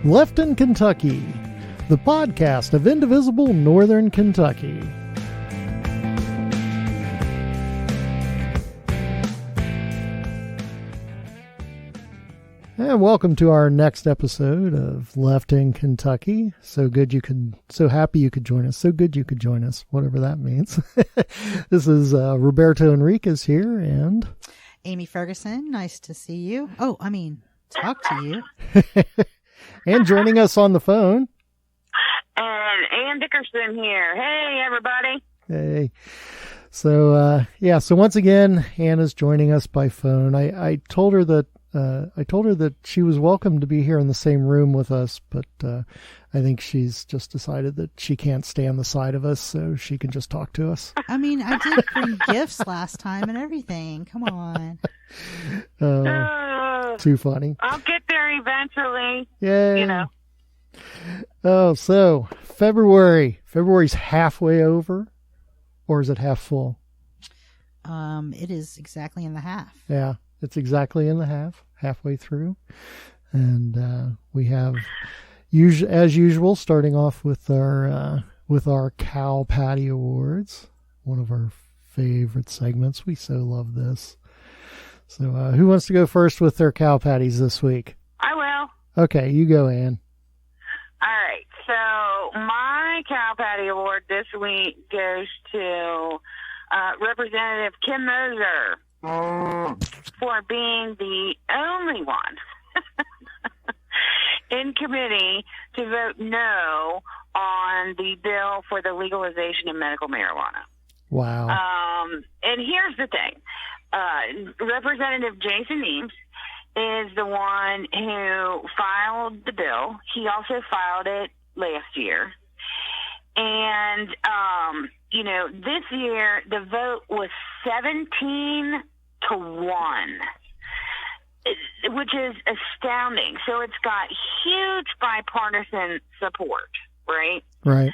Left in Kentucky, the podcast of indivisible Northern Kentucky. And welcome to our next episode of Left in Kentucky. So happy you could join us. So good you could join us, whatever that means. This is Roberto Henriquez here and Amy Ferguson. Nice to see you. Talk to you. And joining us on the phone. And Dickerson here. Hey, everybody. Hey. So once again, Anna's joining us by phone. I told her that she was welcome to be here in the same room with us, but I think she's just decided that she can't stand the side of us, so she can just talk to us. I did bring gifts last time and everything. Come on. Too funny. I'll get there eventually. Yay. You know. Oh, so February's halfway over, or is it half full? It is exactly in the half. Yeah. It's exactly in the halfway through. And we have, as usual, starting off with our Cow Patty Awards, one of our favorite segments. We so love this. So who wants to go first with their Cow Patties this week? I will. Okay, you go, Ann. All right. So my Cow Patty Award this week goes to Representative Kim Moser. For being the only one in committee to vote no on the bill for the legalization of medical marijuana. Wow. And here's the thing. Representative Jason Eames is the one who filed the bill. He also filed it last year. And, this year the vote was 17-1, which is astounding. So it's got huge bipartisan support, right? Right.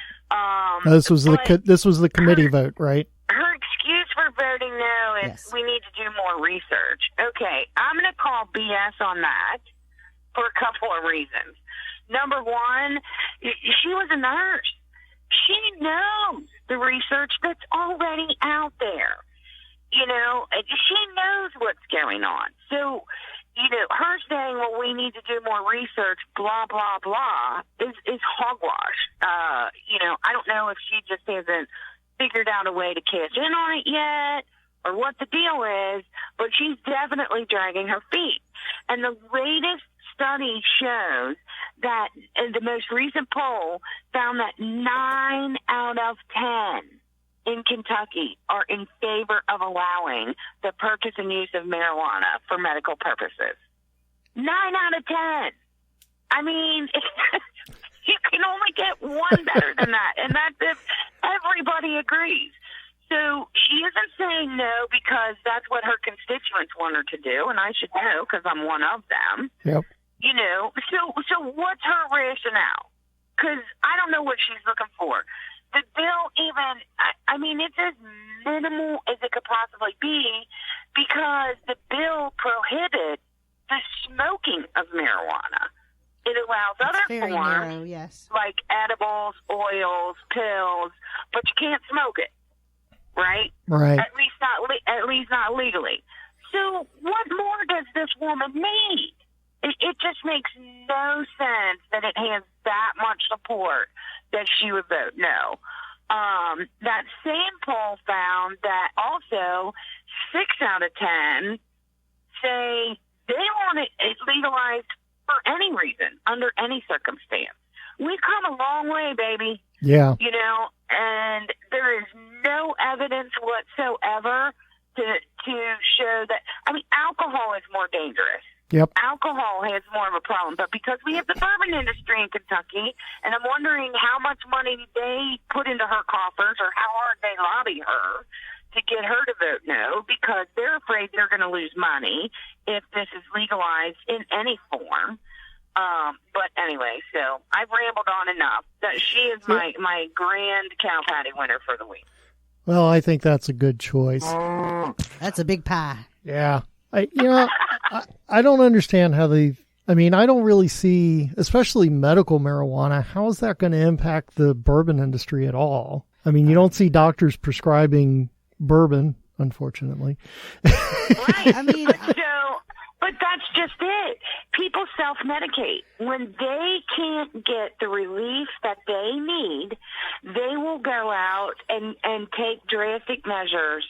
This was the committee vote, right? Her excuse for voting no is Yes. We need to do more research. Okay, I'm going to call BS on that for a couple of reasons. Number one, she was a nurse. She knows the research that's already out there. She knows what's going on. So, her saying, well, we need to do more research, blah, blah, blah, is hogwash. I don't know if she just hasn't figured out a way to cash in on it yet or what the deal is, but she's definitely dragging her feet. And the latest study shows that the most recent poll found that 9 out of 10 in Kentucky are in favor of allowing the purchase and use of marijuana for medical purposes. 9 out of 10. You can only get one better than that, and that's if everybody agrees. So she isn't saying no because that's what her constituents want her to do, and I should know because I'm one of them. Yep. So what's her rationale? Because I don't know what she's looking for. The bill it's as minimal as it could possibly be because the bill prohibits the smoking of marijuana. It allows other Very forms, narrow, yes. like edibles, oils, pills, but you can't smoke it, right? Right. At least not legally. So what more does this woman need? It just makes no sense that it has that much support that she would vote no. That same poll found that also 6 out of 10 say they want it legalized for any reason, under any circumstance. We've come a long way, baby. Yeah. And there is no evidence whatsoever to show that. Alcohol is more dangerous. Yep. Alcohol has more of a problem, but because we have the bourbon industry in Kentucky, and I'm wondering how much money they put into her coffers or how hard they lobby her to get her to vote no, because they're afraid they're going to lose money if this is legalized in any form. But anyway, so I've rambled on enough. She is my grand cow patty winner for the week. Well, I think that's a good choice. That's a big pie. Yeah. I don't understand how I mean, I don't really see, especially medical marijuana, how is that going to impact the bourbon industry at all? I mean, you don't see doctors prescribing bourbon, unfortunately. Right. I mean, but that's just it. People self-medicate. When they can't get the relief that they need, they will go out and take drastic measures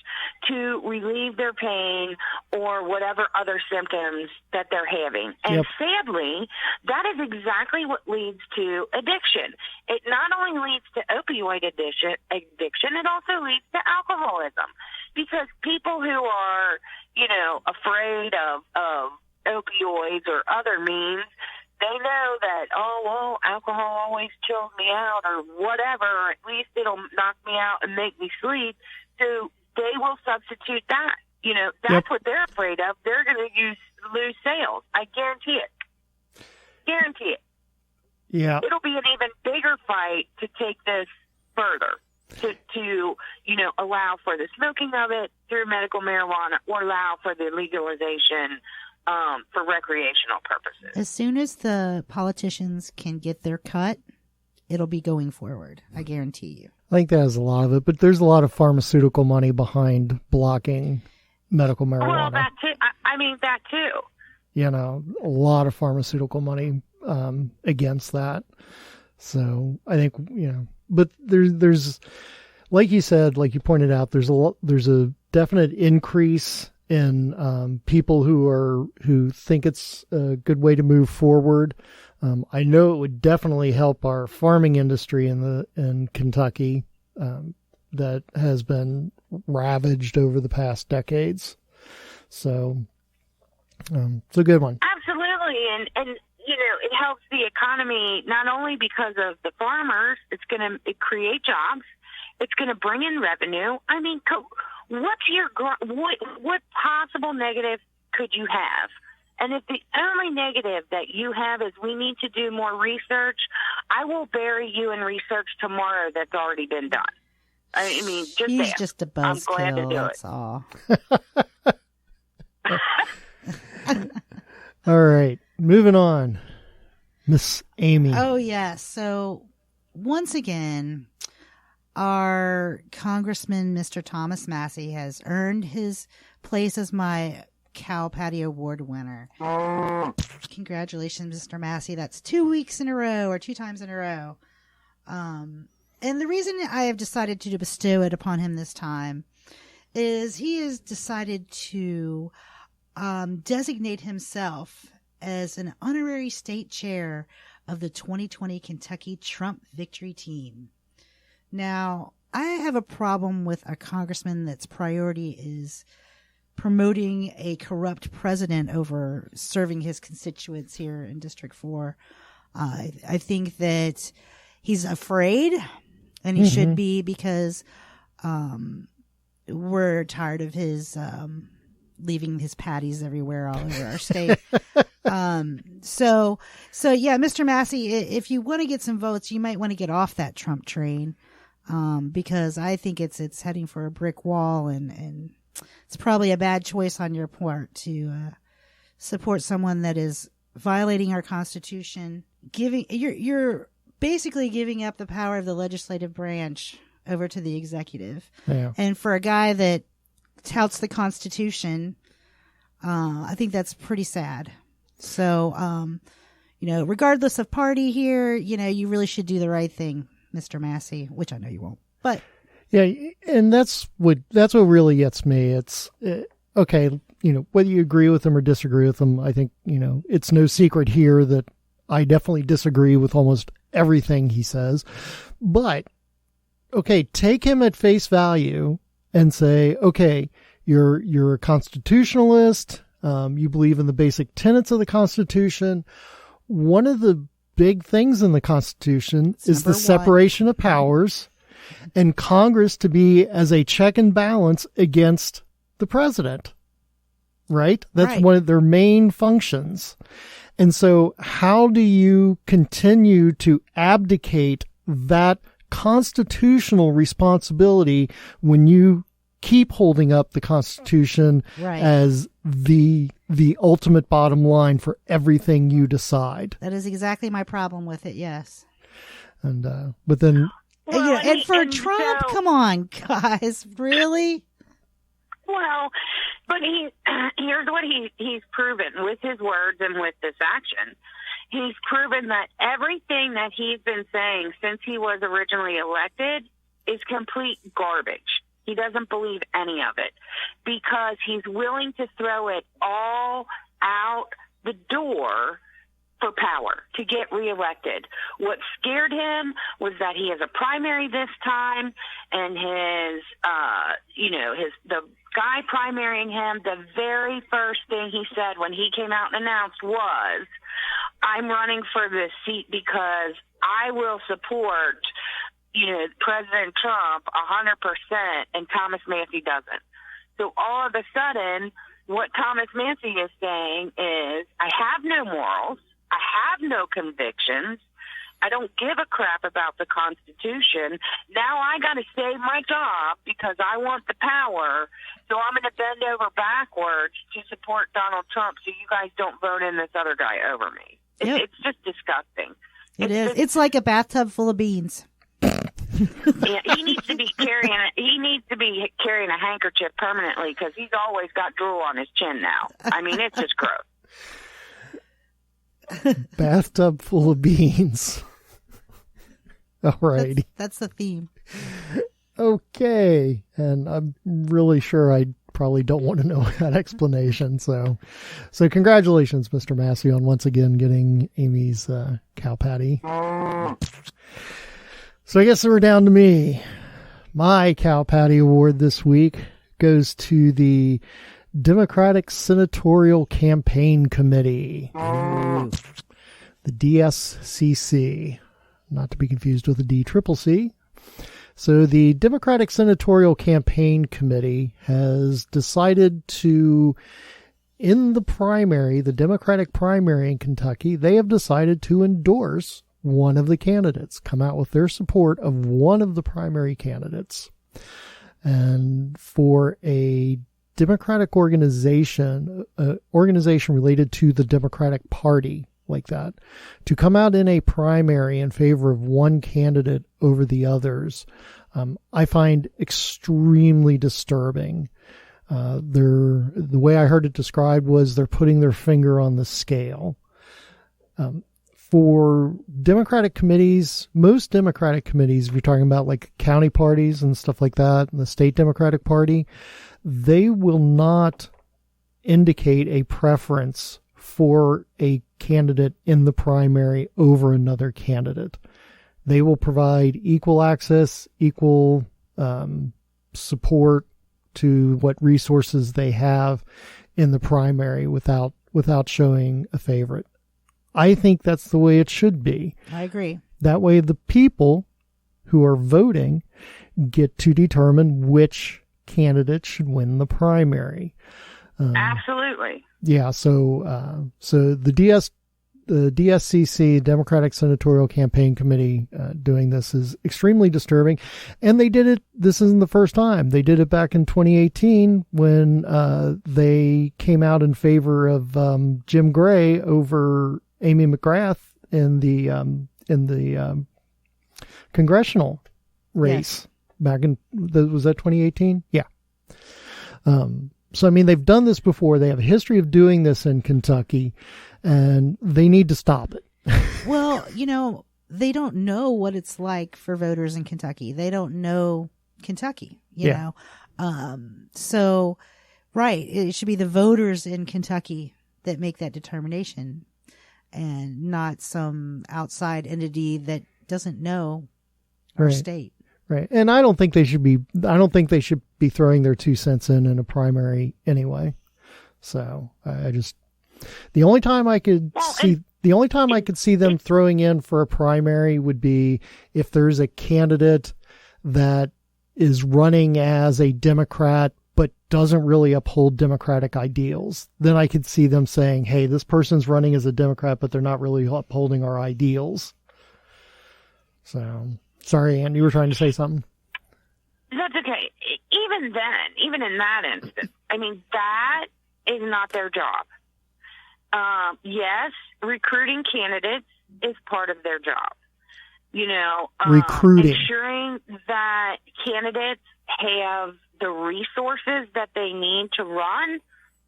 to relieve their pain or whatever other symptoms that they're having. And sadly, that is exactly what leads to addiction. It not only leads to opioid addiction, it also leads to alcoholism. Because people who are, afraid of opioids or other means, they know that, alcohol always chills me out or whatever, or at least it'll knock me out and make me sleep. So they will substitute that. That's what they're afraid of. They're going to lose sales. I guarantee it. Guarantee it. Yeah. It'll be an even bigger fight to take this further. To allow for the smoking of it through medical marijuana or allow for the legalization for recreational purposes. As soon as the politicians can get their cut, it'll be going forward. I guarantee you. I think that has a lot of it, but there's a lot of pharmaceutical money behind blocking medical marijuana. Well, that too. That too. A lot of pharmaceutical money against that. So I think, but there's, like you said, like you pointed out, there's a definite increase in people who think it's a good way to move forward. I know it would definitely help our farming industry in Kentucky that has been ravaged over the past decades. So it's a good one. Absolutely, and it helps the economy not only because of the farmers. It's going to create jobs. It's going to bring in revenue. I mean, what possible negative could you have? And if the only negative that you have is we need to do more research, I will bury you in research tomorrow that's already been done. I mean, he's just a buzzkill. That's all. All right, moving on. Miss Amy. Oh, yeah. So once again, our Congressman, Mr. Thomas Massie, has earned his place as my Cow Patio Award winner. Congratulations, Mr. Massie. That's 2 weeks in a row, or 2 times in a row. And the reason I have decided to bestow it upon him this time is he has decided to designate himself as an honorary state chair of the 2020 Kentucky Trump Victory Team. Now, I have a problem with a congressman that's priority is promoting a corrupt president over serving his constituents here in District 4. I think that he's afraid, and he should be, because we're tired of his leaving his patties everywhere all over our state. So yeah, Mr. Massie, if you want to get some votes, you might want to get off that Trump train, because I think it's heading for a brick wall, and it's probably a bad choice on your part to support someone that is violating our Constitution. You're basically giving up the power of the legislative branch over to the executive. Yeah. And for a guy that touts the Constitution, I think that's pretty sad. So, regardless of party here, you really should do the right thing, Mr. Massie, which I know you won't. But yeah, and that's what really gets me. It's okay, whether you agree with them or disagree with them, I think, it's no secret here that I definitely disagree with almost everything he says. But okay, take him at face value and say, okay, you're a constitutionalist. You believe in the basic tenets of the Constitution. One of the big things in the Constitution is the separation of powers, and Congress to be as a check and balance against the president, right? That's one of their main functions. And so how do you continue to abdicate that constitutional responsibility when you keep holding up the Constitution Right. as the ultimate bottom line for everything you decide. That is exactly my problem with it. Yes. And but then And for Trump, come on, guys, really? Well, but here's what he's proven with his words and with this action. He's proven that everything that he's been saying since he was originally elected is complete garbage. He doesn't believe any of it because he's willing to throw it all out the door for power to get reelected. What scared him was that he has a primary this time, and the guy primarying him, the very first thing he said when he came out and announced was, I'm running for this seat because I will support, President Trump 100%, and Thomas Massey doesn't. So all of a sudden, what Thomas Massey is saying is, I have no morals, I have no convictions, I don't give a crap about the Constitution. Now I got to save my job because I want the power, so I'm going to bend over backwards to support Donald Trump so you guys don't vote in this other guy over me. Yep. It's just disgusting. It's like a bathtub full of beans. Yeah, he needs to be carrying a handkerchief permanently because he's always got drool on his chin now. I mean, it's just gross. Bathtub full of beans. All right. That's the theme. Okay. And I'm really sure I probably don't want to know that explanation. So congratulations, Mr. Massey, on once again getting Amy's cow patty. So I guess we're down to me. My cow patty award this week goes to the Democratic Senatorial Campaign Committee, the DSCC, not to be confused with the DCCC. So the Democratic Senatorial Campaign Committee has decided to, in the primary, the Democratic primary in Kentucky, they have decided to endorse one of the candidates, come out with their support of one of the primary candidates. And for a Democratic organization related to the Democratic Party like that, to come out in a primary in favor of one candidate over the others, I find extremely disturbing. The way I heard it described was they're putting their finger on the scale. For Democratic committees, most Democratic committees, if you're talking about like county parties and stuff like that, and the state Democratic Party, they will not indicate a preference for a candidate in the primary over another candidate. They will provide equal access, equal support to what resources they have in the primary without showing a favorite. I think that's the way it should be. I agree. That way the people who are voting get to determine which candidate should win the primary. Absolutely. Yeah. So the DSCC, Democratic Senatorial Campaign Committee, doing this is extremely disturbing. And they did it. This isn't the first time. They did it back in 2018 when they came out in favor of Jim Gray over Amy McGrath in the congressional race. Yes. Back in, was that 2018? Yeah. So, I mean, they've done this before. They have a history of doing this in Kentucky, and they need to stop it. Well, they don't know what it's like for voters in Kentucky. They don't know Kentucky, you know. So, right, it should be the voters in Kentucky that make that determination and not some outside entity that doesn't know our state. Right. And I don't think they should be throwing their 2 cents in a primary anyway. So the only time I could see them throwing in for a primary would be if there's a candidate that is running as a Democrat but doesn't really uphold Democratic ideals. Then I could see them saying, hey, this person's running as a Democrat, but they're not really upholding our ideals. So, sorry, Ann, you were trying to say something? That's okay. Even then, even in that instance, I mean, that is not their job. Yes, recruiting candidates is part of their job. Recruiting. Ensuring that candidates have the resources that they need to run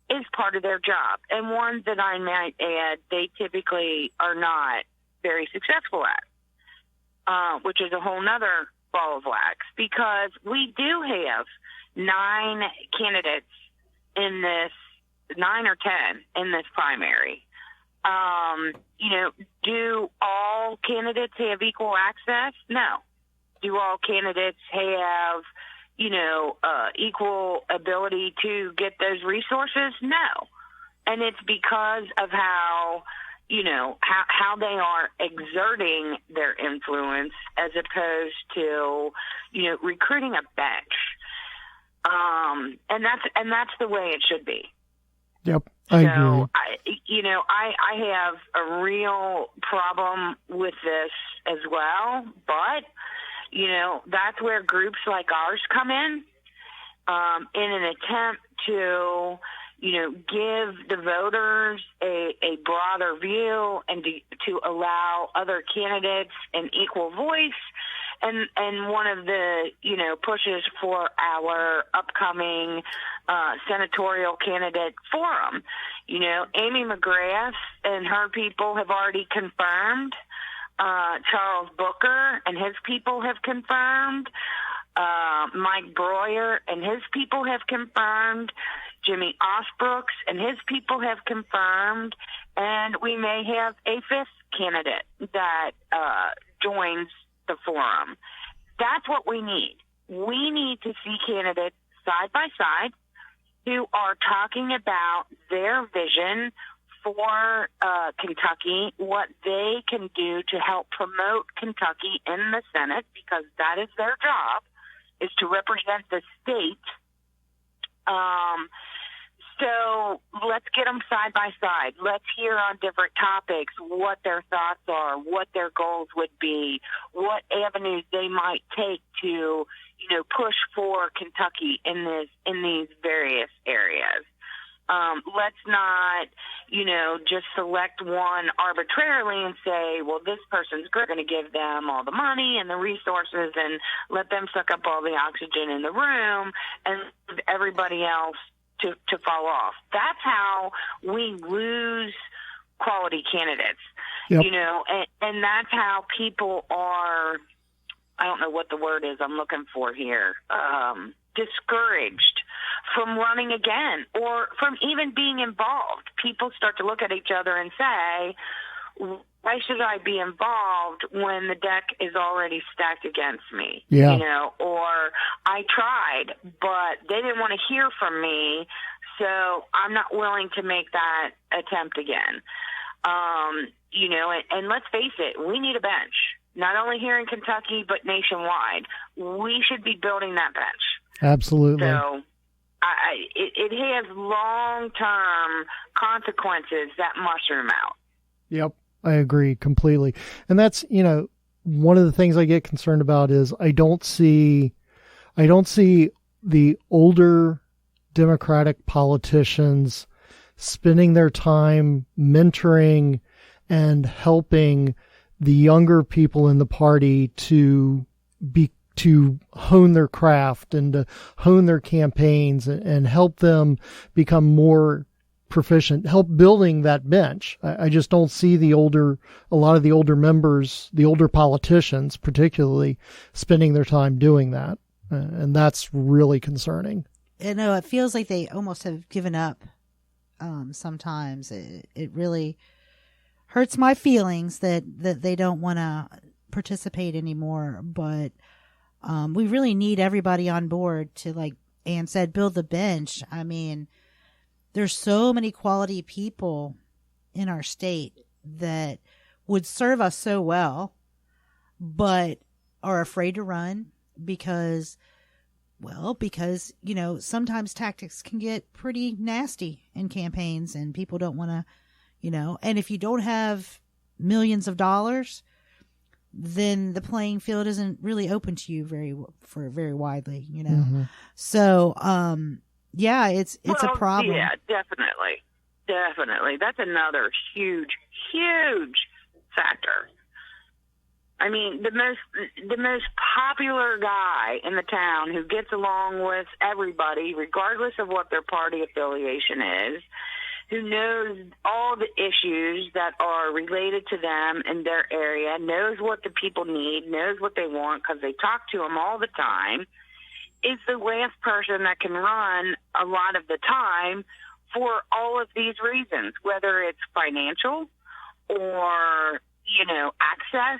is part of their job. And one that I might add, they typically are not very successful at, which is a whole nother ball of wax, because we do have 9 candidates in this, 9 or 10 in this primary. Do all candidates have equal access? No. Do all candidates have, equal ability to get those resources? No. And it's because of how they are exerting their influence as opposed to, recruiting a bench. And that's the way it should be. Yep, I agree. I have a real problem with this as well, but, that's where groups like ours come in an attempt to, give the voters a broader view and to allow other candidates an equal voice. And one of the, pushes for our upcoming senatorial candidate forum, Amy McGrath and her people have already confirmed. Charles Booker and his people have confirmed. Mike Breuer and his people have confirmed. Jimmy Osbrooks and his people have confirmed. And we may have a 5th candidate that joins the forum. That's what we need. We need to see candidates side by side who are talking about their vision for Kentucky, what they can do to help promote Kentucky in the Senate, because that is their job, is to represent the state. So let's get them side by side. Let's hear on different topics what their thoughts are, what their goals would be, what avenues they might take to, push for Kentucky in these various areas. Let's not, just select one arbitrarily and say, well, this person's going to give them all the money and the resources and let them suck up all the oxygen in the room and everybody else to fall off. That's how we lose quality candidates, yep. And that's how people are, I don't know what the word is I'm looking for here, discouraged from running again or from even being involved. People start to look at each other and say, why should I be involved when the deck is already stacked against me? Yeah. Or I tried, but they didn't want to hear from me, so I'm not willing to make that attempt again. And let's face it, we need a bench, not only here in Kentucky, but nationwide. We should be building that bench. Absolutely. So it has long-term consequences, that mushroom out. Yep, I agree completely. And that's, one of the things I get concerned about is I don't see the older Democratic politicians spending their time mentoring and helping the younger people in the party to hone their craft and to hone their campaigns and help them become more proficient, help building that bench. I just don't see a lot of the older members, the older politicians particularly, spending their time doing that. And that's really concerning. I know, it feels like they almost have given up sometimes. It really hurts my feelings that they don't want to participate anymore. But we really need everybody on board to, like Ann said, build the bench. I mean, there's so many quality people in our state that would serve us so well, but are afraid to run because, sometimes tactics can get pretty nasty in campaigns and people don't want to, and if you don't have millions of dollars, then the playing field isn't really open to you very widely, you know. Mm-hmm. So, yeah, it's a problem. Yeah, definitely. That's another huge factor. I mean, the most popular guy in the town who gets along with everybody, regardless of what their party affiliation is, who knows all the issues that are related to them in their area, knows what the people need, knows what they want because they talk to them all the time, is the last person that can run a lot of the time for all of these reasons, whether it's financial or, you know, access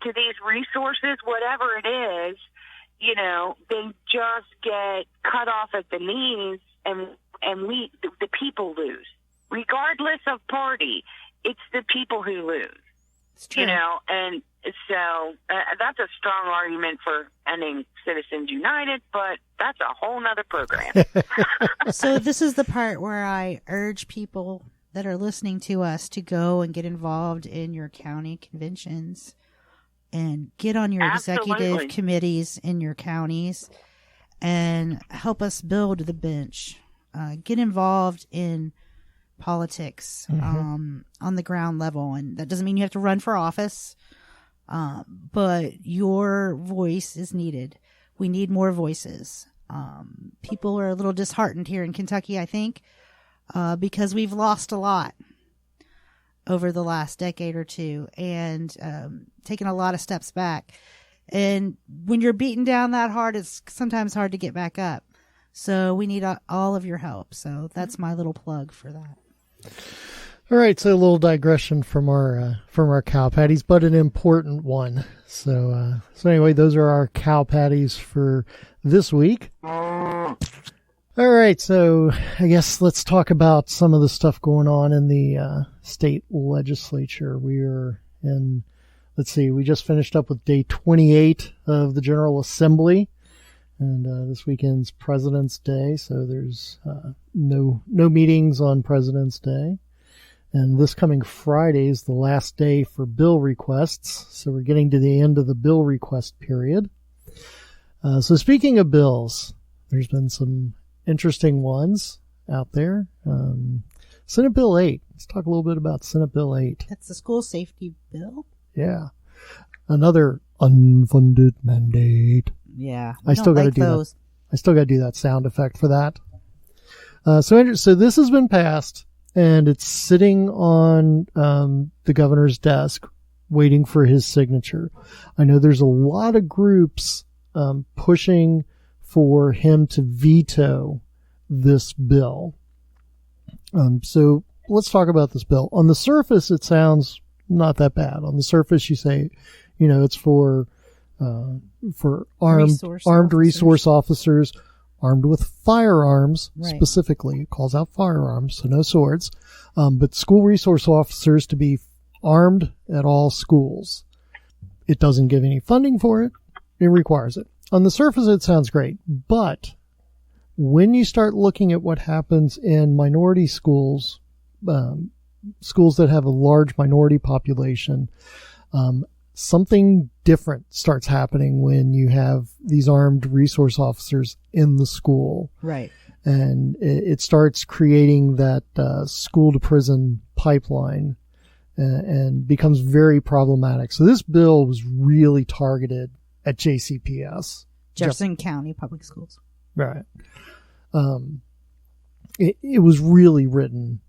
to these resources, whatever it is, you know, they just get cut off at the knees, and the people lose. Regardless of party, it's the people who lose. It's true. You know, and so that's a strong argument for ending Citizens United, but that's a whole nother program. So this is the part where I urge people that are listening to us to go and get involved in your county conventions and get on your executive committees in your counties and help us build the bench. Get involved in politics on the ground level. And that doesn't mean you have to run for office, but your voice is needed. We need more voices. People are a little disheartened here in Kentucky, I think, because we've lost a lot over the last decade or two and taken a lot of steps back. And when you're beaten down that hard, it's sometimes hard to get back up. So we need all of your help. So that's my little plug for that. All right, so a little digression from our cow patties, but an important one. So anyway, those are our cow patties for this week. All right, so I guess let's talk about some of the stuff going on in the state legislature. We are in, we just finished up with day 28 of the General Assembly, and this weekend's President's Day, so there's no meetings on President's Day. And this coming Friday is the last day for bill requests, so we're getting to the end of the bill request period. So speaking of bills, there's been some interesting ones out there. Senate Bill 8. Let's talk a little bit about Senate Bill 8. That's the school safety bill? Yeah. Another unfunded mandate. Yeah. I still got to do that. I still got to do that sound effect for that. So this has been passed, and it's sitting on the governor's desk waiting for his signature. I know there's a lot of groups pushing for him to veto this bill. So let's talk about this bill. On the surface, it sounds not that bad. On the surface, you say, you know, it's for armed resource officers armed with firearms, right. Specifically. It calls out firearms, so no swords. But school resource officers to be armed at all schools. It doesn't give any funding for it. It requires it. On the surface, it sounds great, but when you start looking at what happens in minority schools, schools that have a large minority population, something different starts happening when you have these armed resource officers in the school. Right. And it starts creating that school to prison pipeline and becomes very problematic. So this bill was really targeted at JCPS. Jefferson County Public Schools. Right. It was really written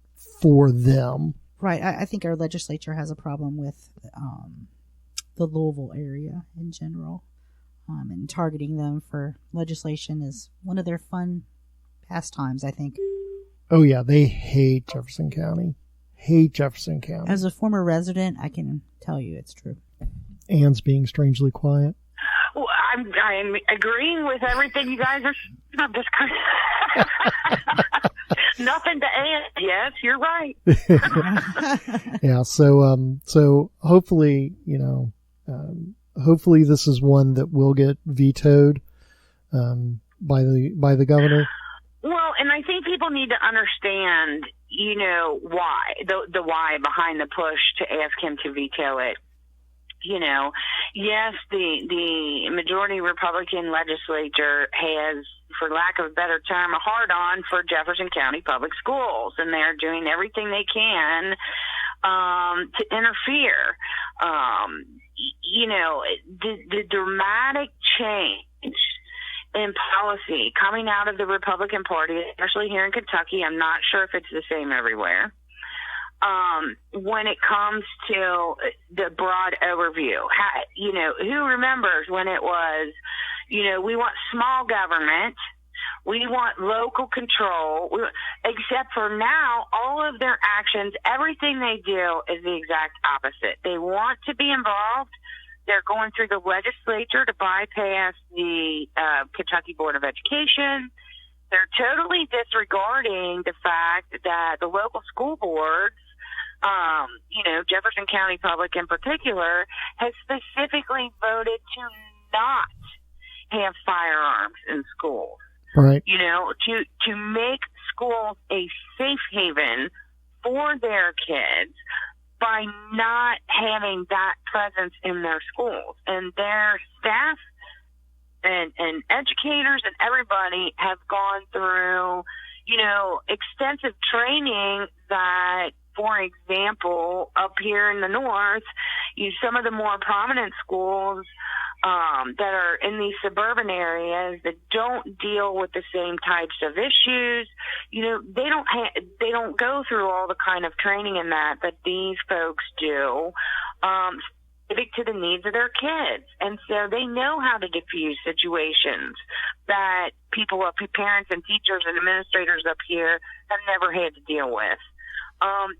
for them. Right. I think our legislature has a problem with the Louisville area in general. And targeting them for legislation is one of their fun pastimes, I think. Oh, yeah. They hate Jefferson County. As a former resident, I can tell you it's true. Anne's being strangely quiet. Well, I'm agreeing with everything you guys are. I'm just nothing to add. Yes, you're right. Yeah. So hopefully, hopefully this is one that will get vetoed by the governor. Well, and I think people need to understand, why the why behind the push to ask him to veto it. Yes, the majority Republican legislature has, for lack of a better term, a hard-on for Jefferson County Public Schools, and they're doing everything they can to interfere. The dramatic change in policy coming out of the Republican Party, especially here in Kentucky, I'm not sure if it's the same everywhere, when it comes to the broad overview. Who remembers when it was, we want small government, we want local control, except for now, all of their actions, everything they do is the exact opposite. They want to be involved. They're going through the legislature to bypass the Kentucky Board of Education. They're totally disregarding the fact that the local school boards, Jefferson County Public in particular, has specifically voted to not have firearms in schools. Right. To make schools a safe haven for their kids by not having that presence in their schools. And their staff and educators and everybody have gone through, extensive training that, for example, up here in the north, some of the more prominent schools that are in these suburban areas that don't deal with the same types of issues, they don't go through all the kind of training in that these folks do, specific to the needs of their kids. And so they know how to diffuse situations that parents and teachers and administrators up here have never had to deal with.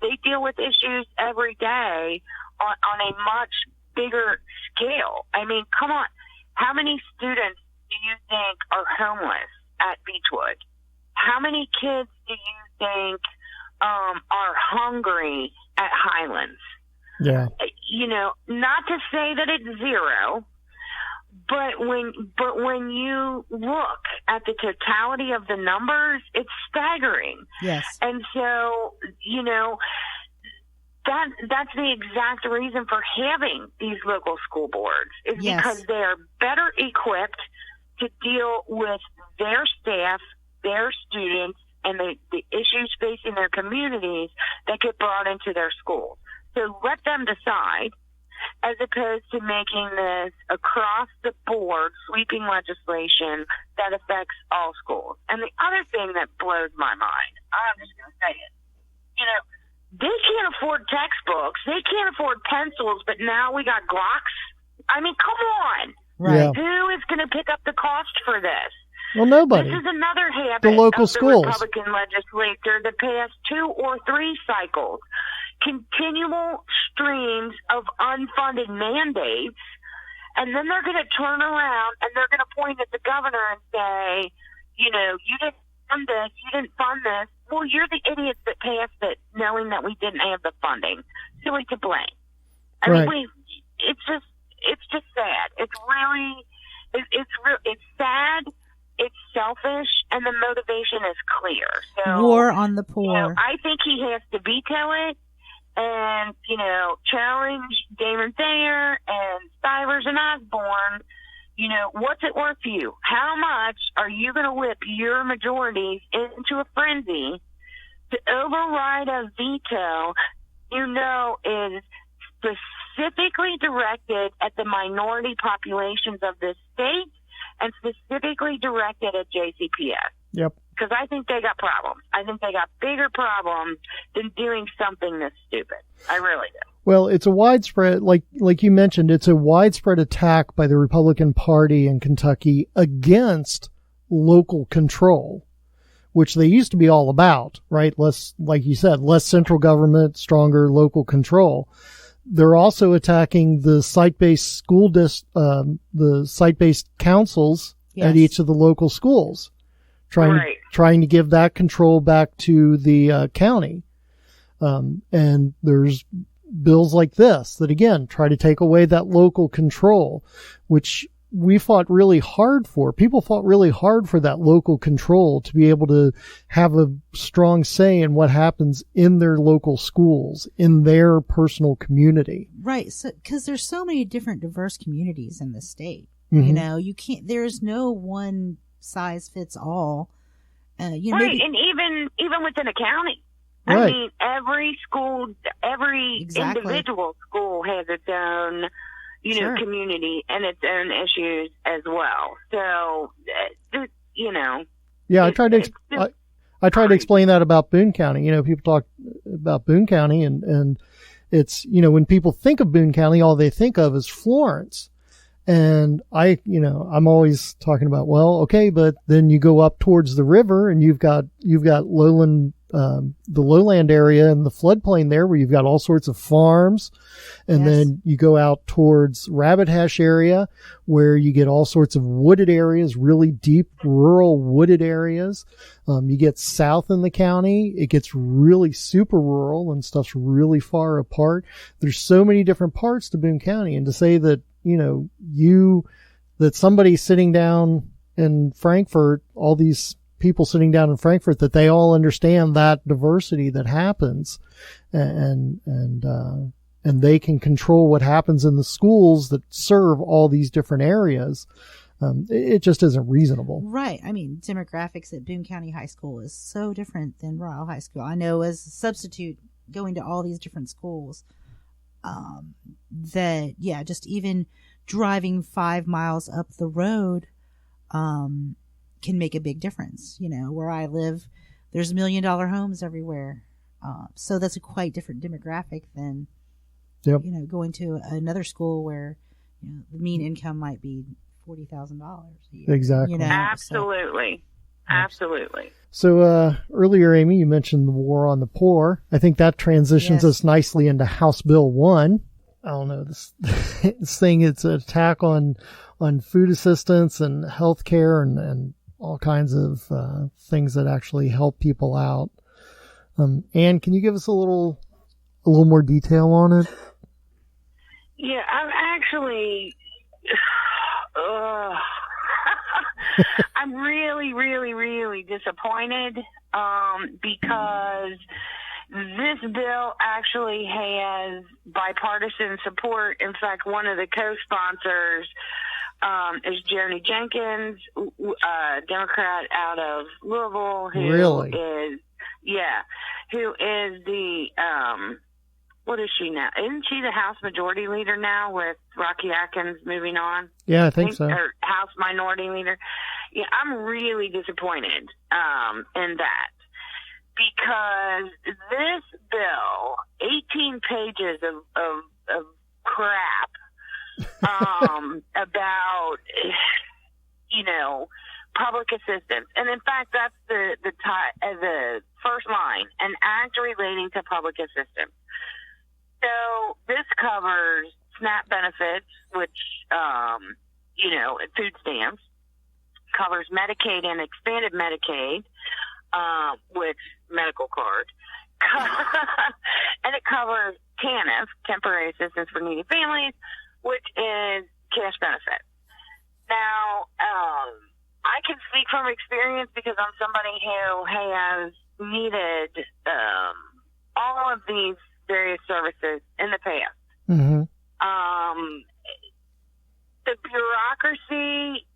They deal with issues every day on a much bigger scale. I mean, come on. How many students do you think are homeless at Beechwood? How many kids do you think are hungry at Highlands? Yeah. Not to say that it's zero, but when you look at the totality of the numbers, it's staggering. Yes. And so, that's the exact reason for having these local school boards, is because they are better equipped to deal with their staff, their students, and the issues facing their communities that get brought into their schools. So let them decide, as opposed to making this across the board sweeping legislation that affects all schools. And the other thing that blows my mind, I'm just going to say it, they can't afford textbooks, they can't afford pencils, but now we got Glocks. I mean, come on. Right. Yeah. Who is going to pick up the cost for this? Well, nobody. This is another habit The local of schools. the Republican legislature the past 2 or 3 cycles. Continual streams of unfunded mandates, and then they're going to turn around and they're going to point at the governor and say, you didn't fund this, you didn't fund this. Well, you're the idiots that passed it knowing that we didn't have the funding. So we're to blame. I mean, it's just sad. It's really, it's sad. It's selfish, and the motivation is clear. So, war on the poor. I think he has to veto it and, challenge Damon Thayer and Stivers and Osborne. What's it worth to you? How much are you going to whip your majorities into a frenzy to override a veto is specifically directed at the minority populations of this state and specifically directed at JCPS? Yep. Because I think they got problems. I think they got bigger problems than doing something this stupid. I really do. Well, it's a widespread, like you mentioned, it's a widespread attack by the Republican Party in Kentucky against local control, which they used to be all about, right? Less, like you said, less central government, stronger local control. They're also attacking the site-based the site-based councils at each of the local schools, trying to give that control back to the county. And there's bills like this that again try to take away that local control, which people fought really hard for that local control to be able to have a strong say in what happens in their local schools, in their personal community. Right. So, cause there's so many different diverse communities in the state, you know, there's no one size fits all. And even within a county. Right. I mean, every school, individual school has its own, community and its own issues as well. So, Yeah, I tried to explain that about Boone County. People talk about Boone County and it's, when people think of Boone County, all they think of is Florence. And I'm always talking about, well, okay, but then you go up towards the river and you've got lowland, the lowland area and the floodplain there where you've got all sorts of farms. And then you go out towards Rabbit Hash area where you get all sorts of wooded areas, really deep rural wooded areas. You get south in the county, it gets really super rural and stuff's really far apart. There's so many different parts to Boone County, and to say that, that somebody sitting down in Frankfort, all these people sitting down in Frankfort, that they all understand that diversity that happens and they can control what happens in the schools that serve all these different areas. It just isn't reasonable. Right. I mean, demographics at Boone County High School is so different than Royal High School. I know as a substitute going to all these different schools, just even driving 5 miles up the road, can make a big difference. Where I live, there's $1 million homes everywhere. So that's a quite different demographic than, going to another school where, the mean income might be $40,000 a year. Exactly. Absolutely. Absolutely. So earlier, Amy, you mentioned the war on the poor. I think that transitions us nicely into House Bill 1. I don't know, this thing, it's an attack on food assistance and health care and all kinds of things that actually help people out. Anne, can you give us a little more detail on it? Yeah, I'm actually... I'm really, really, really disappointed because this bill actually has bipartisan support. In fact, one of the co-sponsors is Jeremy Jenkins, Democrat out of Louisville, who is the what is she now? Isn't she the House Majority Leader now with Rocky Atkins moving on? Yeah, I think so. Or House Minority Leader. Yeah, I'm really disappointed in that because this bill, 18 pages of crap about, public assistance. And in fact, that's the first line, an act relating to public assistance. So this covers SNAP benefits, which, food stamps, covers Medicaid and expanded Medicaid, which medical card, and it covers TANF, temporary assistance for needy families, which is cash benefits. Now, I can speak from experience because I'm somebody who has needed all of these various services in the past. Mm-hmm. The bureaucracy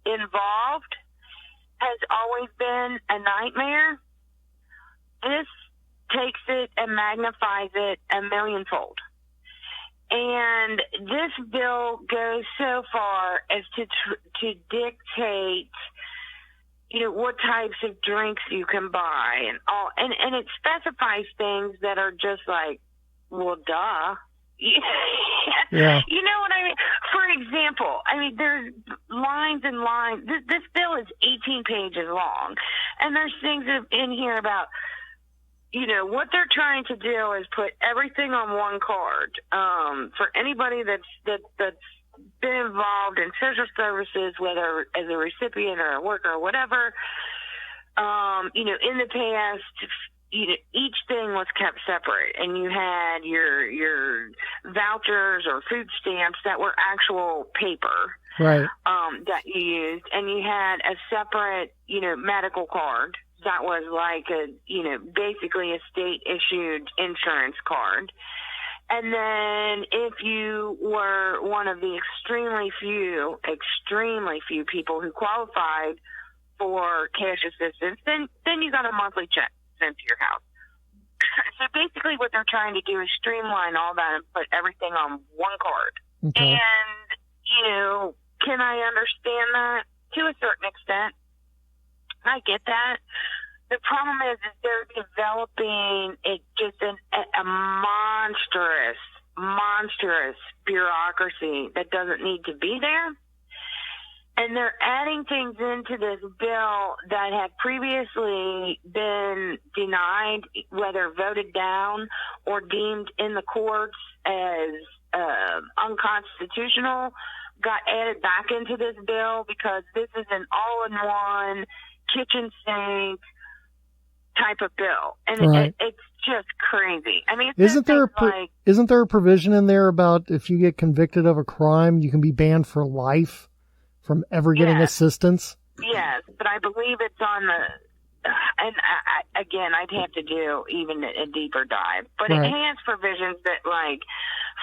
involved has always been a nightmare. This takes it and magnifies it a millionfold. And this bill goes so far as to dictate, what types of drinks you can buy and all, and it specifies things that are just like, well, duh. Yeah. You know what I mean? For example, there's lines and lines. This bill is 18 pages long, and there's things in here about, what they're trying to do is put everything on one card. For anybody that's been involved in social services, whether as a recipient or a worker or whatever, in the past, each thing was kept separate, and you had your vouchers or food stamps that were actual paper, right? That you used, and you had a separate, medical card that was like basically a state issued insurance card. And then if you were one of the extremely few people who qualified for cash assistance, then you got a monthly check sent to your house. So basically what they're trying to do is streamline all that and put everything on one card. Okay. And, can I understand that? To a certain extent. I get that. The problem is they're developing a monstrous bureaucracy that doesn't need to be there. And they're adding things into this bill that have previously been denied, whether voted down or deemed in the courts as unconstitutional, got added back into this bill because this is an all-in-one kitchen sink type of bill. And right. It's just crazy. I mean, isn't there a provision in there about if you get convicted of a crime, you can be banned for life from ever getting assistance? Yes, but I believe it's on and again, I'd have to do even a deeper dive. But right. It has provisions that, like,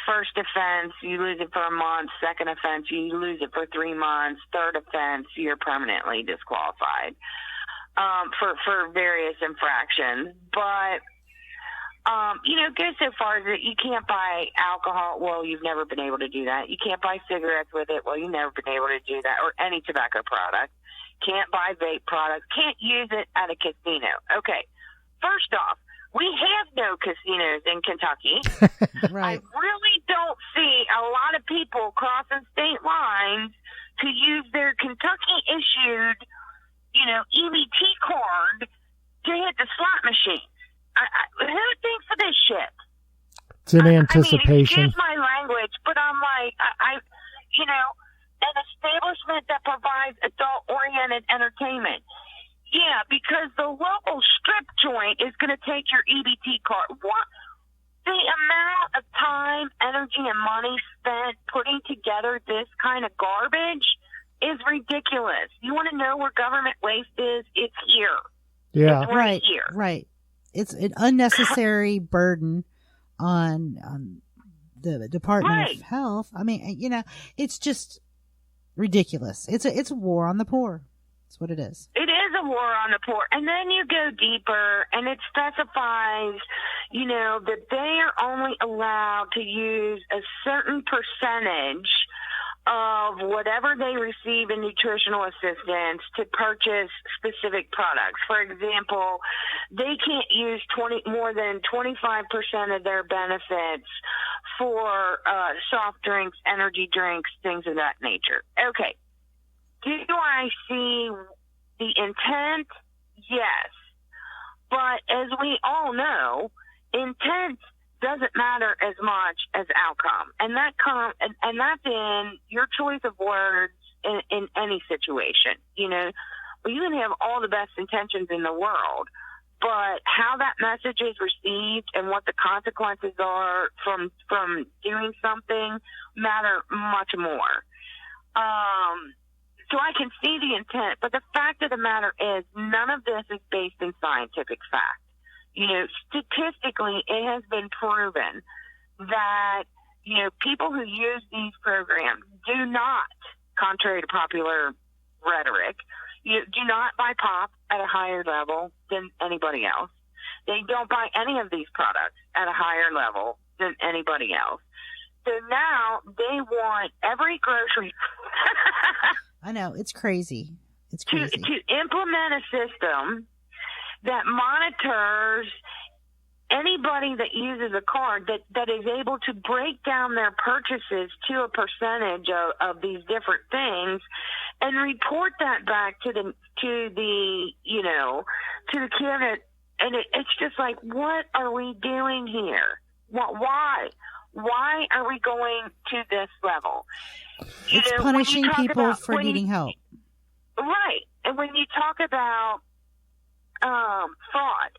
first offense, you lose it for a month. Second offense, you lose it for 3 months. Third offense, you're permanently disqualified for various infractions. But go so far as that you can't buy alcohol. Well, you've never been able to do that. You can't buy cigarettes with it. Well, you've never been able to do that, or any tobacco product. Can't buy vape products. Can't use it at a casino. Okay, first off, we have no casinos in Kentucky. Right. I really don't see a lot of people crossing state lines to use their Kentucky-issued, EBT card to hit the slot machine. Who thinks of this shit? It's in anticipation. Excuse my language, but I'm like, an establishment that provides adult-oriented entertainment. Yeah, because the local strip joint is going to take your EBT card. What? The amount of time, energy, and money spent putting together this kind of garbage is ridiculous. You want to know where government waste is? It's here. Yeah. It's right here. Right. It's an unnecessary burden on the Department of Health. I mean, it's just ridiculous. It's a war on the poor. That's what it is. It is a war on the poor. And then you go deeper, and it specifies, that they are only allowed to use a certain percentage of whatever they receive in nutritional assistance to purchase specific products. For example, they can't use more than 25% of their benefits for soft drinks, energy drinks, things of that nature. Okay. Do I see the intent? Yes. But as we all know, intent doesn't matter as much as outcome. And that's in your choice of words in any situation. You can have all the best intentions in the world, but how that message is received and what the consequences are from doing something matter much more. So I can see the intent, but the fact of the matter is none of this is based in scientific fact. Statistically, it has been proven that, people who use these programs do not, contrary to popular rhetoric, do not buy pop at a higher level than anybody else. They don't buy any of these products at a higher level than anybody else. So now they want every grocery. I know, it's crazy. It's crazy. To implement a system that monitors anybody that uses a card that is able to break down their purchases to a percentage of these different things and report that back to the candidate. And it's just like, what are we doing here? Why are we going to this level? It's punishing people for needing help. Right. And when you talk about fraud,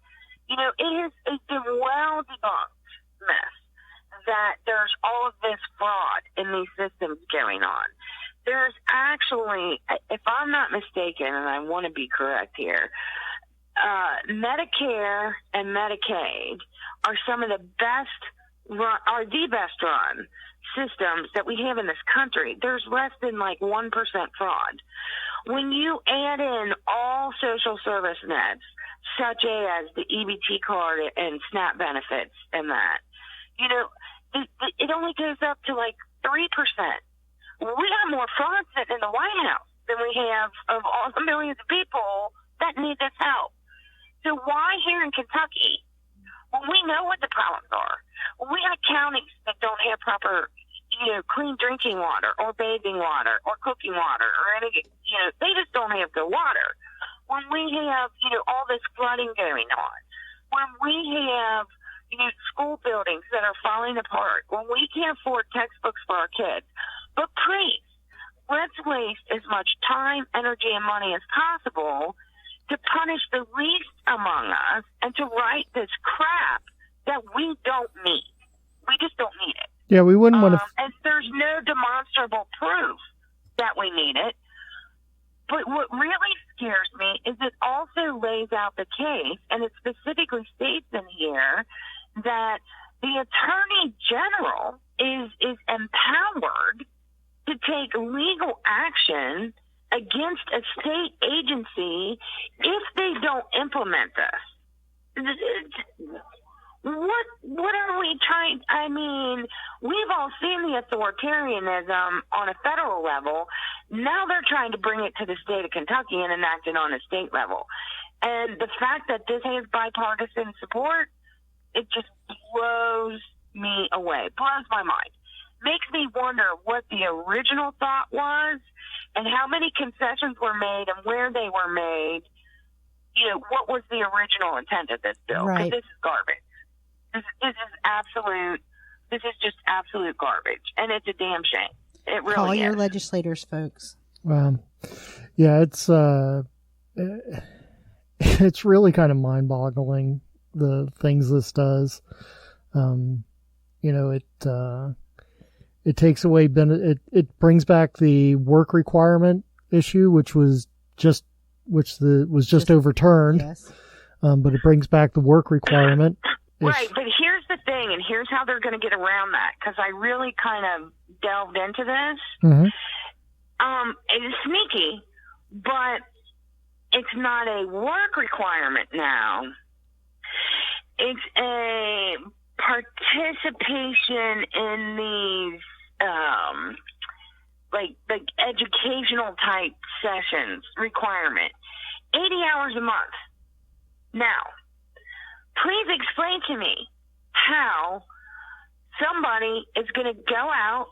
It's been well debunked myth that there's all of this fraud in these systems going on. There's actually, if I'm not mistaken, and I want to be correct here, Medicare and Medicaid are some of the best run systems that we have in this country. There's less than like 1% fraud. When you add in all social service nets, such as the EBT card and SNAP benefits and that, it only goes up to like 3%. We have more fraud sitting in the White House than we have of all the millions of people that need this help. So why here in Kentucky, when we know what the problems are, when we have counties that don't have proper, clean drinking water or bathing water or cooking water or any, they just don't have good water. When we have, all this flooding going on, when we have, school buildings that are falling apart, when we can't afford textbooks for our kids. But please, let's waste as much time, energy, and money as possible to punish the least among us and to write this crap that we don't need. We just don't need it. Yeah, we wouldn't want to... And there's no demonstrable proof that we need it. But what really scares me is it also lays out the case, and it specifically states in here that the Attorney General is empowered to take legal action against a state agency if they don't implement this. What are we trying? I mean, we've all seen the authoritarianism on a federal level. Now they're trying to bring it to the state of Kentucky and enact it on a state level. And the fact that this has bipartisan support, it just blows me away, blows my mind. Makes me wonder what the original thought was and how many concessions were made and where they were made. What was the original intent of this bill? Because Right. this is garbage. This is just absolute garbage, and it's a damn shame. It really Call is. your legislators, folks. Yeah, it's really kind of mind-boggling, the things this does. It takes away it brings back the work requirement issue, which was just overturned. Yes. Um, But it brings back the work requirement. Right, but here's the thing, and here's how they're going to get around that, because I really kind of delved into this. Mm-hmm. It's sneaky, but it's not a work requirement now. It's a participation in these, like educational type sessions requirement. 80 hours a month. Now, please explain to me how somebody is going to go out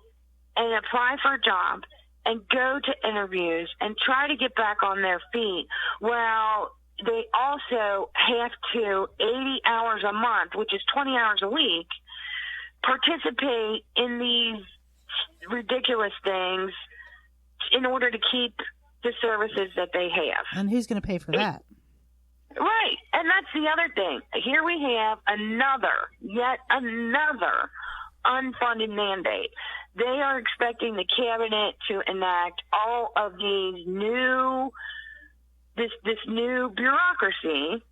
and apply for a job and go to interviews and try to get back on their feet. Well, they also have to 80 hours a month, which is 20 hours a week, participate in these ridiculous things in order to keep the services that they have. And who's going to pay for that? Right. And that's the other thing. Here we have yet another unfunded mandate. They are expecting the cabinet to enact all of these this new bureaucracy.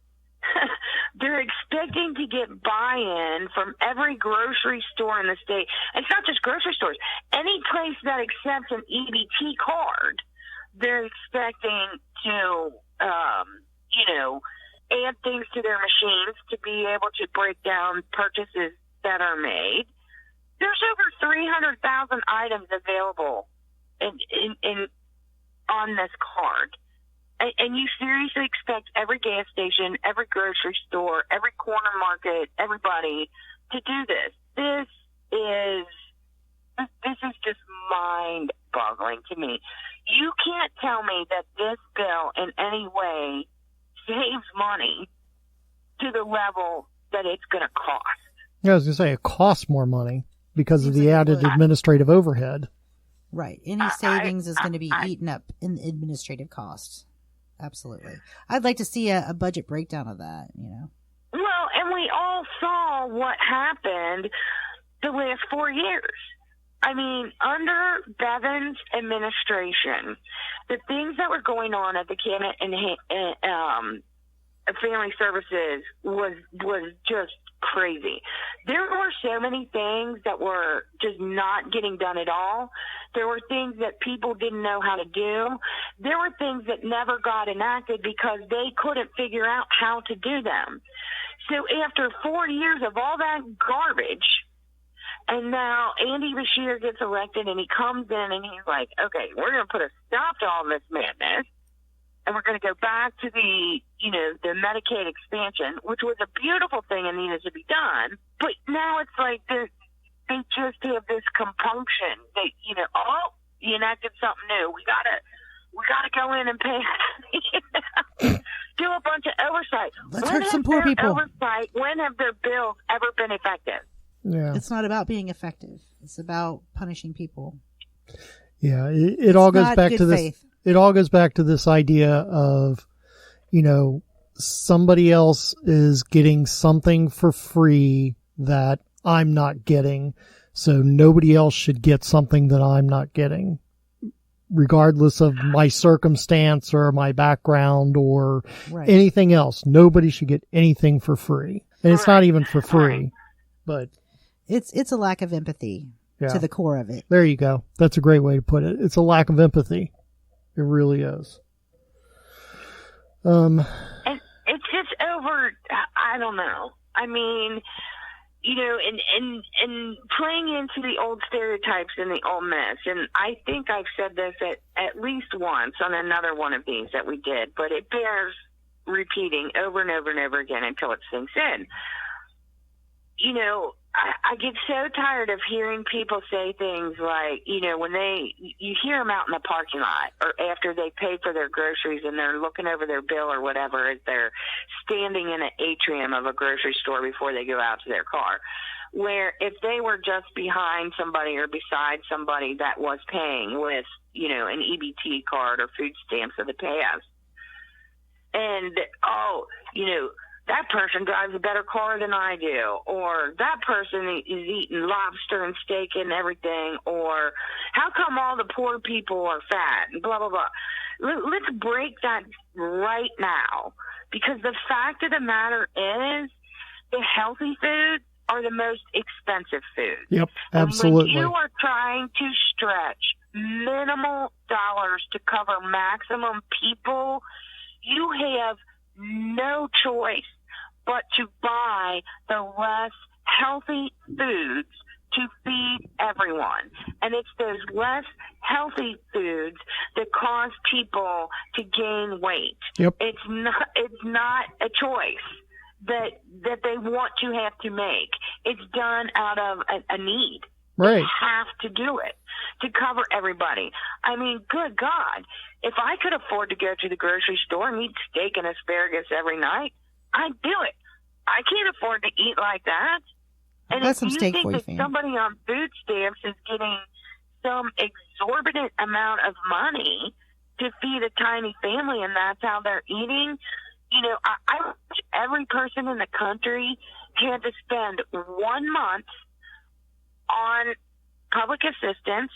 They're expecting to get buy-in from every grocery store in the state. It's not just grocery stores. Any place that accepts an EBT card, they're expecting to, add things to their machines to be able to break down purchases that are made. There's over 300,000 items available on this card. And you seriously expect every gas station, every grocery store, every corner market, everybody to do this? This is just mind-boggling to me. You can't tell me that this bill in any way saves money to the level that it's going to cost. Yeah, I was going to say it costs more money because Seems of the like it added would. administrative overhead. Right. Any savings is going to be eaten up in administrative costs. Absolutely. I'd like to see a budget breakdown of that, Well, And we all saw what happened the last 4 years. I mean, under Bevin's administration, the things that were going on at the Cabinet and Family Services was just crazy. There were so many things that were just not getting done at all. There were things that people didn't know how to do. There were things that never got enacted because they couldn't figure out how to do them. So after 4 years of all that garbage, and now Andy Beshear gets elected, and he comes in and he's like, okay, we're going to put a stop to all this madness, and we're going to go back to the Medicaid expansion, which was a beautiful thing and needed to be done. But now it's like they just have this compunction. They, you enacted something new. We gotta go in and pay. Do a bunch of oversight. Let's hurt some poor people. When have their bills ever been effective? Yeah. It's not about being effective. It's about punishing people. Yeah, it all goes back to this. Faith. It all goes back to this idea of, somebody else is getting something for free that I'm not getting, so nobody else should get something that I'm not getting, regardless of my circumstance or my background or anything else. Nobody should get anything for free, and it's not even for free, but it's a lack of empathy to the core of it. There you go. That's a great way to put it. It's a lack of empathy. It really is. And it's just over, I don't know. I mean, and playing into the old stereotypes and the old mess. And I think I've said this at least once on another one of these that we did, but it bears repeating over and over and over again until it sinks in. I get so tired of hearing people say things like, when you hear them out in the parking lot or after they pay for their groceries and they're looking over their bill or whatever as they're standing in an atrium of a grocery store before they go out to their car, where if they were just behind somebody or beside somebody that was paying with, an EBT card or food stamps of the past, and, that person drives a better car than I do, or that person is eating lobster and steak and everything, or how come all the poor people are fat, and blah, blah, blah. Let's break that right now, because the fact of the matter is the healthy foods are the most expensive foods. Yep, absolutely. And when you are trying to stretch minimal dollars to cover maximum people, you have no choice but to buy the less healthy foods to feed everyone. And it's those less healthy foods that cause people to gain weight. Yep. It's not a choice that they want to have to make. It's done out of a need. Right. They have to do it to cover everybody. I mean, good God, if I could afford to go to the grocery store and eat steak and asparagus every night, I'd do it. I can't afford to eat like that. And That's if some you steak think for you, that fam. somebody on food stamps is getting some exorbitant amount of money to feed a tiny family and that's how they're eating, I wish every person in the country had to spend 1 month on public assistance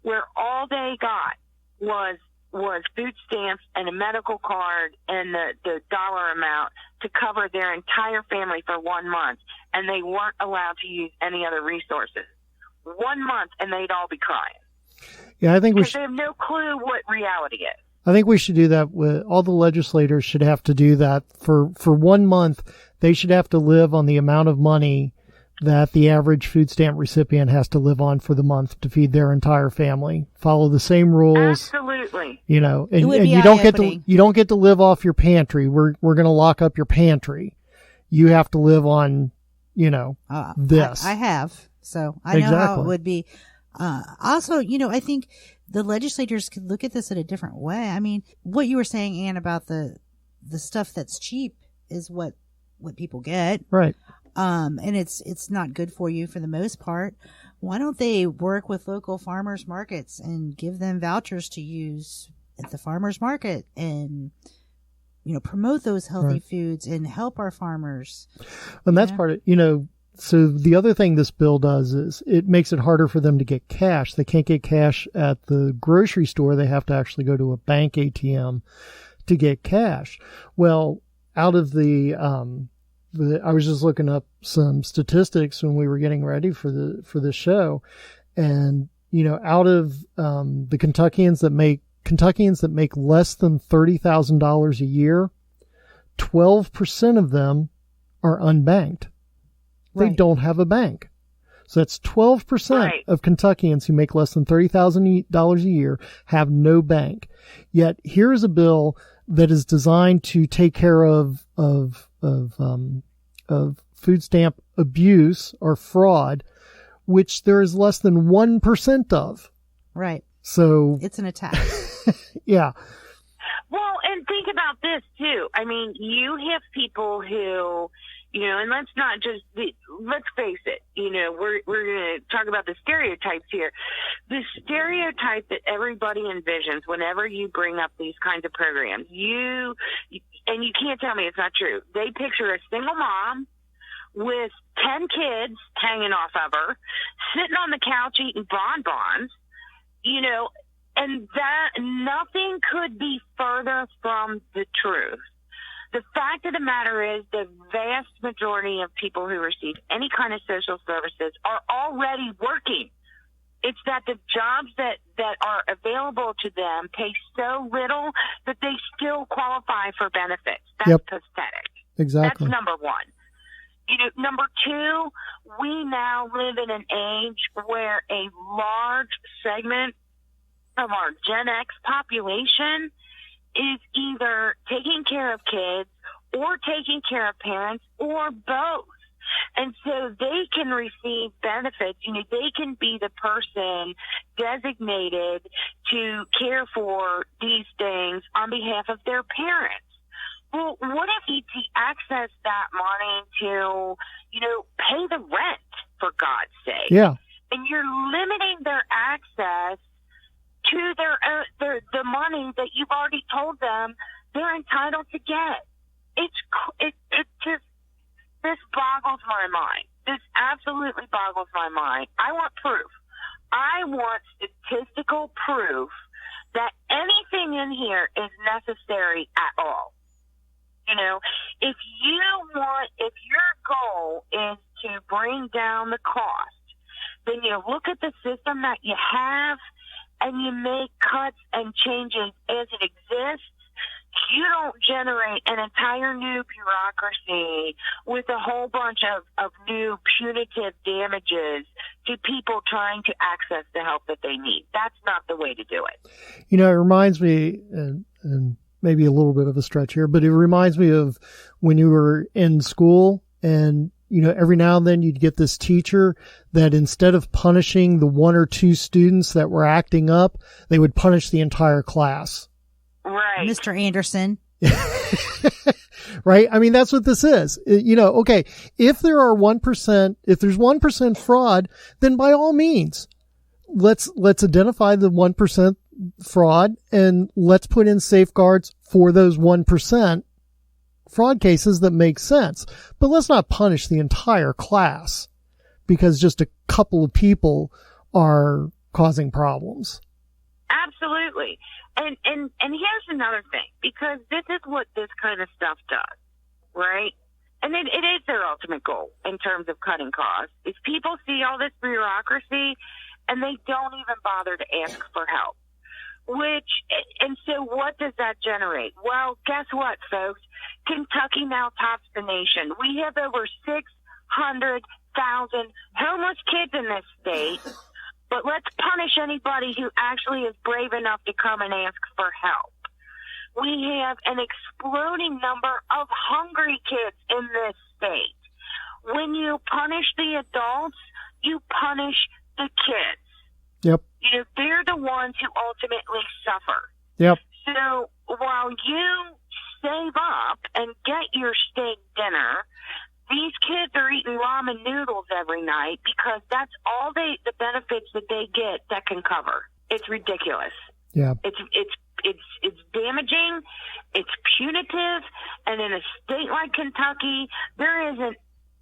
where all they got was food stamps and a medical card and the dollar amount to cover their entire family for 1 month, and they weren't allowed to use any other resources. 1 month, and they'd all be crying. Yeah, I think because they have no clue what reality is. I think we should do that. With all the legislators should have to do that for 1 month. They should have to live on the amount of money that the average food stamp recipient has to live on for the month to feed their entire family. Follow the same rules. Absolutely. And you don't get to live off your pantry. We're going to lock up your pantry. You have to live on, this. I have. So I know how it would be. Also, I think the legislators could look at this in a different way. I mean, what you were saying, Ann, about the stuff that's cheap is what people get. Right. And it's not good for you for the most part. Why don't they work with local farmers markets and give them vouchers to use at the farmers market and promote those healthy Right. foods and help our farmers. And that's Yeah. part of, so the other thing this bill does is it makes it harder for them to get cash. They can't get cash at the grocery store. They have to actually go to a bank ATM to get cash. Well, out of I was just looking up some statistics when we were getting ready for this show, and out of the Kentuckians that make less than $30,000 a year, 12% of them are unbanked. They Right. don't have a bank. So that's 12% Right. of Kentuckians who make less than $30,000 a year have no bank. Yet here is a bill that is designed to take care of food stamp abuse or fraud, which there is less than 1% of. Right. So It's an attack. yeah, Well, and think about this too. I mean, you have people who, and let's face it, we're going to talk about the stereotypes here. The stereotype that everybody envisions whenever you bring up these kinds of programs, and you can't tell me it's not true. They picture a single mom with 10 kids hanging off of her, sitting on the couch eating bonbons, and that nothing could be further from the truth. The fact of the matter is the vast majority of people who receive any kind of social services are already working. It's that the jobs that are available to them pay so little that they still qualify for benefits. That's Yep. pathetic. exactly. That's number one. Number two, we now live in an age where a large segment of our Gen X population is either taking care of kids or taking care of parents or both. And so they can receive benefits. They can be the person designated to care for these things on behalf of their parents. Well, what if you access that money to, pay the rent, for God's sake? Yeah. And you're limiting their access to the money that you've already told them they're entitled to get. It just, this boggles my mind. This absolutely boggles my mind. I want proof. I want statistical proof that anything in here is necessary at all. If your goal is to bring down the cost, then you look at the system that you have and you make cuts and changes as it exists. You don't generate an entire new bureaucracy with a whole bunch of new punitive damages to people trying to access the help that they need. That's not the way to do it. It reminds me, and maybe a little bit of a stretch here, but it reminds me of when you were in school and, every now and then you'd get this teacher that instead of punishing the one or two students that were acting up, they would punish the entire class. Right. Mr. Anderson. Right? I mean, that's what this is. Okay, if there's 1% fraud, then by all means, let's identify the 1% fraud and let's put in safeguards for those 1% fraud cases that make sense. But let's not punish the entire class because just a couple of people are causing problems. Absolutely. And here's another thing, because this is what this kind of stuff does, right? And it is their ultimate goal in terms of cutting costs, is people see all this bureaucracy and they don't even bother to ask for help. And so what does that generate? Well, guess what, folks? Kentucky now tops the nation. We have over 600,000 homeless kids in this state. But let's punish anybody who actually is brave enough to come and ask for help. We have an exploding number of hungry kids in this state. When you punish the adults, you punish the kids. Yep. They're the ones who ultimately suffer. Yep. So while you save up and get your steak dinner, these kids are eating ramen noodles every night because that's all the benefits that they get that can cover. It's ridiculous. Yeah. It's it's damaging, it's punitive, and in a state like Kentucky, there isn't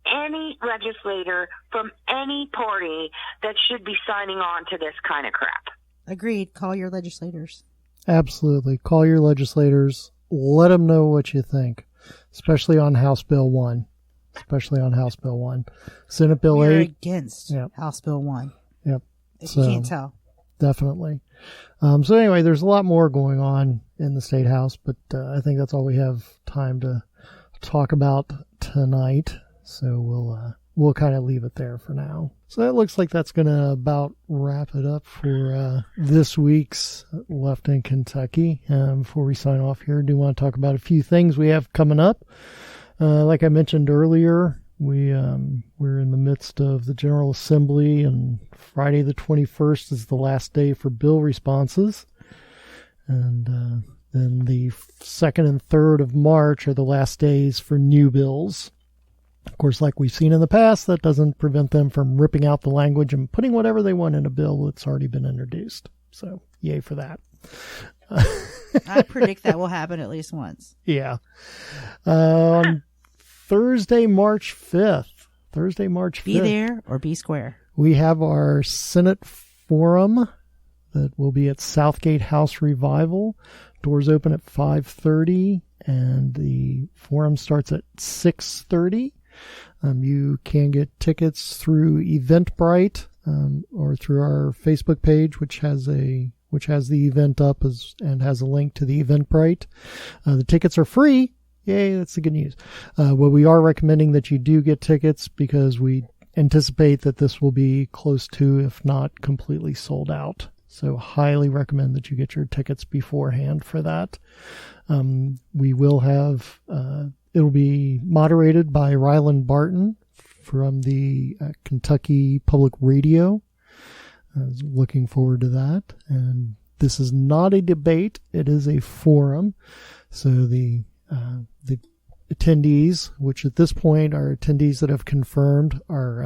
any legislator from any party that should be signing on to this kind of crap. Agreed. Call your legislators. Absolutely. Call your legislators. Let them know what you think, especially on House Bill 1. Senate Bill We're 8. against House Bill 1. Yep. If you can't tell. Definitely. So anyway, there's a lot more going on in the State House, but I think that's all we have time to talk about tonight. So we'll kind of leave it there for now. So that looks like that's going to about wrap it up for this week's Left in Kentucky. Before we sign off here, I do want to talk about a few things we have coming up. Like I mentioned earlier, we're in the midst of the General Assembly, and Friday the 21st is the last day for bill responses. And then the 2nd and 3rd of March are the last days for new bills. Of course, like we've seen in the past, that doesn't prevent them from ripping out the language and putting whatever they want in a bill that's already been introduced. So, yay for that. I predict that will happen at least once. Yeah. On Thursday, March 5th. Be there or be square. We have our Senate Forum that will be at Southgate House Revival. Doors open at 5:30, and the forum starts at 6:30. You can get tickets through Eventbrite or through our Facebook page, which has the event up and has a link to the Eventbrite. The tickets are free. Yay, that's the good news. Well, we are recommending that you do get tickets because we anticipate that this will be close to, if not completely sold out. So highly recommend that you get your tickets beforehand for that. We will have, it'll be moderated by Ryland Barton from the Kentucky Public Radio. I was looking forward to that. And this is not a debate. It is a forum. So the attendees, which at this point are attendees that have confirmed, are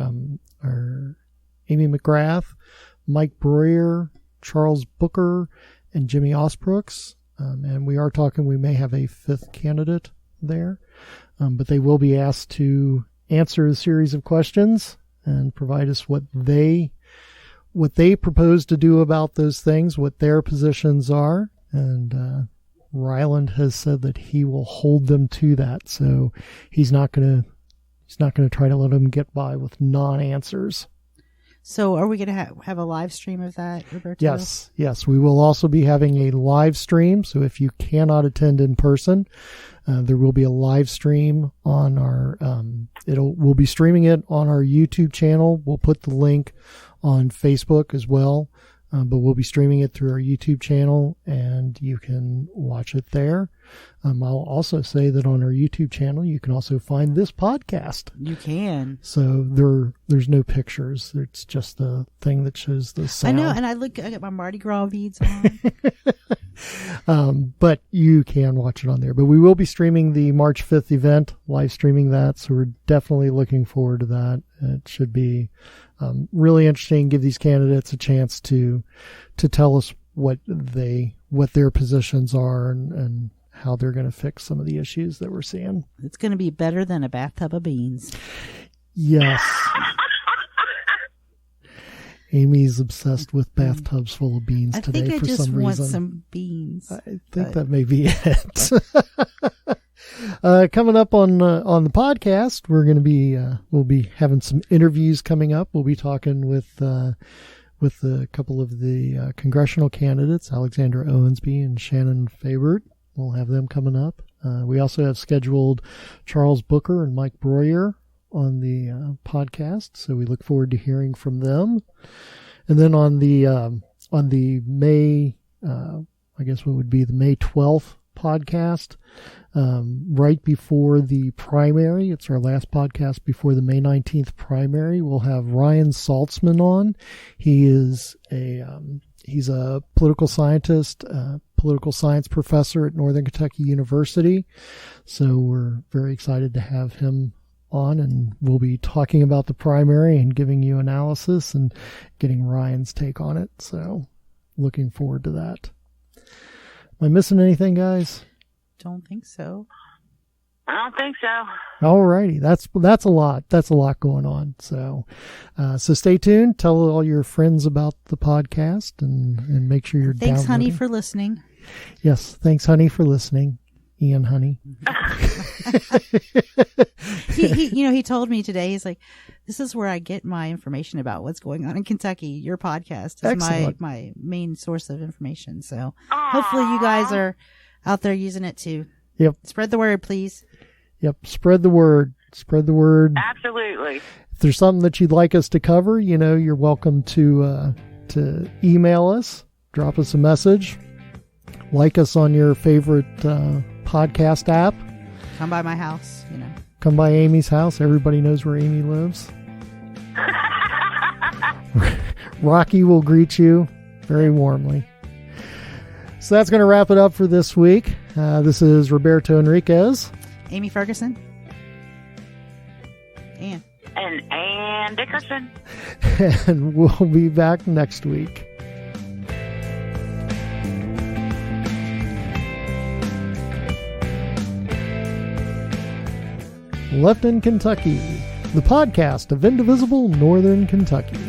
Amy McGrath, Mike Breuer, Charles Booker, and Jimmy Osbrooks. And we are talking, we may have a 5th candidate there. But they will be asked to answer a series of questions and provide us what they propose to do about those things, what their positions are. And Ryland has said that he will hold them to that. So he's not going to try to let them get by with non-answers. So are we going to have a live stream of that, Roberto? Yes. We will also be having a live stream. So if you cannot attend in person, there will be a live stream on our, we'll be streaming it on our YouTube channel. We'll put the link on Facebook as well. But we'll be streaming it through our YouTube channel, and you can watch it there. I'll also say that on our YouTube channel, you can also find this podcast. You can. So there's no pictures. It's just the thing that shows the sound. I know, and I got my Mardi Gras beads on. But you can watch it on there. But we will be streaming the March 5th event, live streaming that. So we're definitely looking forward to that. It should be really interesting. Give these candidates a chance to tell us what their positions are and how they're going to fix some of the issues that we're seeing. It's going to be better than a bathtub of beans. Yes. Amy's obsessed with bathtubs full of beans today for some reason. I think I just want some beans. I think that may be it. Coming up on the podcast, we'll be having some interviews coming up. We'll be talking with a couple of the congressional candidates, Alexandra Owensby and Shannon Fabert. We'll have them coming up. We also have scheduled Charles Booker and Mike Breuer on the podcast, so we look forward to hearing from them. And then on the May, I guess what would be the May 12th podcast, right before the primary. It's our last podcast before the May 19th primary. We'll have Ryan Saltzman on. He's a political scientist, political science professor at Northern Kentucky University. So we're very excited to have him on, and we'll be talking about the primary and giving you analysis and getting Ryan's take on it. So looking forward to that. Am I missing anything, guys? Don't think so. I don't think so. All righty. That's a lot. That's a lot going on. So stay tuned. Tell all your friends about the podcast and make sure you're Thanks, downloading. honey, for listening. Yes. Thanks, honey, for listening. Ian, honey. He told me today, he's like, this is where I get my information about what's going on in Kentucky. Your podcast is my main source of information. So hopefully you guys are out there using it too. Yep. Spread the word, please. Yep. Spread the word. Spread the word. Absolutely. If there's something that you'd like us to cover, you're welcome to email us, drop us a message, like us on your favorite podcast app. Come by my house, Come by Amy's house. Everybody knows where Amy lives. Rocky will greet you very warmly. So that's going to wrap it up for this week. This is Roberto Henriquez. Amy Ferguson. And Dickerson. And we'll be back next week. Left in Kentucky, the podcast of Indivisible Northern Kentucky.